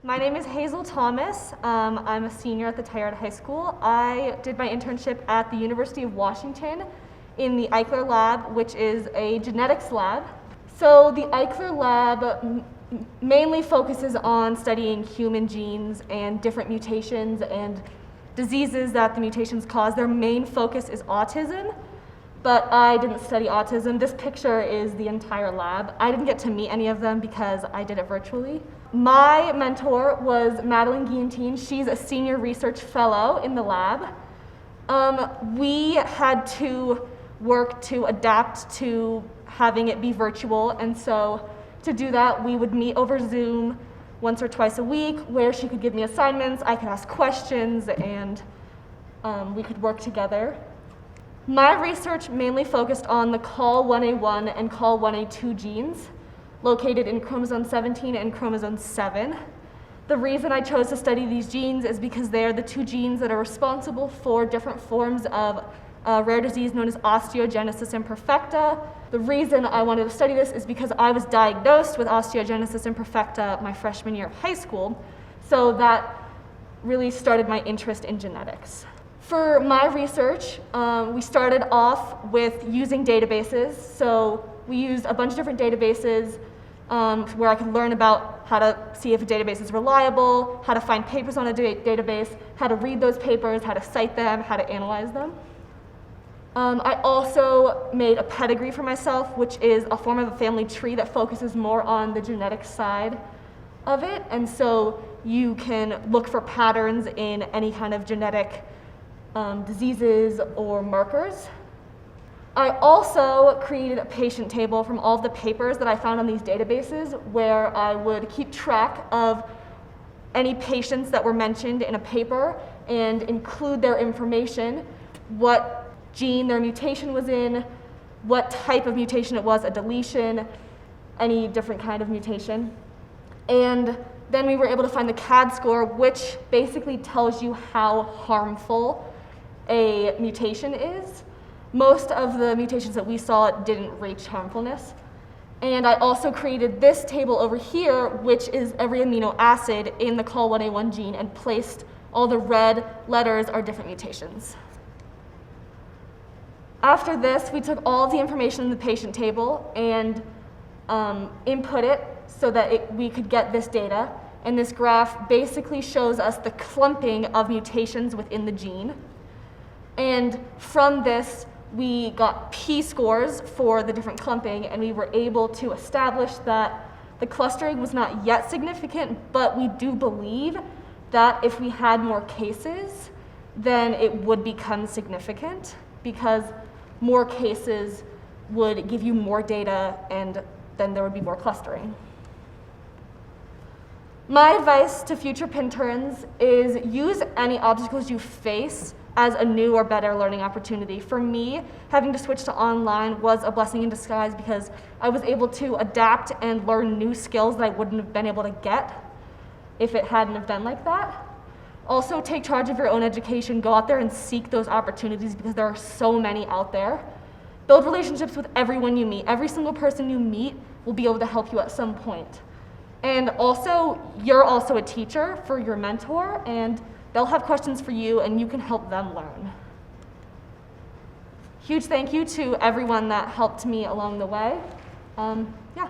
My name is Hazel Thomas. I'm a senior at the Tyrod High School. I did my internship at the University of Washington in the Eichler Lab, which is a genetics lab. So the Eichler Lab mainly focuses on studying human genes and different mutations and diseases that the mutations cause. Their main focus is autism, but I didn't study autism. This picture is the entire lab. I didn't get to meet any of them because I did it virtually. My mentor was Madeline Guillantine. She's a senior research fellow in the lab. We had to work to adapt to having it be virtual, and so to do that, we would meet over Zoom once or twice a week where she could give me assignments, I could ask questions, and we could work together. My research mainly focused on the COL1A1 and COL1A2 genes located in chromosome 17 and chromosome 7. The reason I chose to study these genes is because they are the two genes that are responsible for different forms of a rare disease known as osteogenesis imperfecta. The reason I wanted to study this is because I was diagnosed with osteogenesis imperfecta my freshman year of high school, so that really started my interest in genetics. For my research, we started off with using databases. So we used a bunch of different databases where I could learn about how to see if a database is reliable, how to find papers on a database, how to read those papers, how to cite them, how to analyze them. I also made a pedigree for myself, which is a form of a family tree that focuses more on the genetic side of it. And so you can look for patterns in any kind of genetic diseases or markers. I also created a patient table from all of the papers that I found on these databases where I would keep track of any patients that were mentioned in a paper and include their information, what gene their mutation was in, what type of mutation it was, a deletion, any different kind of mutation. And then we were able to find the CAD score, which basically tells you how harmful a mutation is. Most of the mutations that we saw didn't reach harmfulness. And I also created this table over here, which is every amino acid in the COL1A1 gene, and placed all the red letters are different mutations. After this, we took all of the information in the patient table and input it so that we could get this data. And this graph basically shows us the clumping of mutations within the gene. And from this, we got p-scores for the different clumping, and we were able to establish that the clustering was not yet significant, but we do believe that if we had more cases, then it would become significant, because more cases would give you more data, and then there would be more clustering. My advice to future interns is use any obstacles you face as a new or better learning opportunity. For me, having to switch to online was a blessing in disguise because I was able to adapt and learn new skills that I wouldn't have been able to get if it hadn't have been like that. Also, take charge of your own education. Go out there and seek those opportunities because there are so many out there. Build relationships with everyone you meet. Every single person you meet will be able to help you at some point. And also, you're also a teacher for your mentor, and they'll have questions for you, and you can help them learn. Huge thank you to everyone that helped me along the way. Yeah.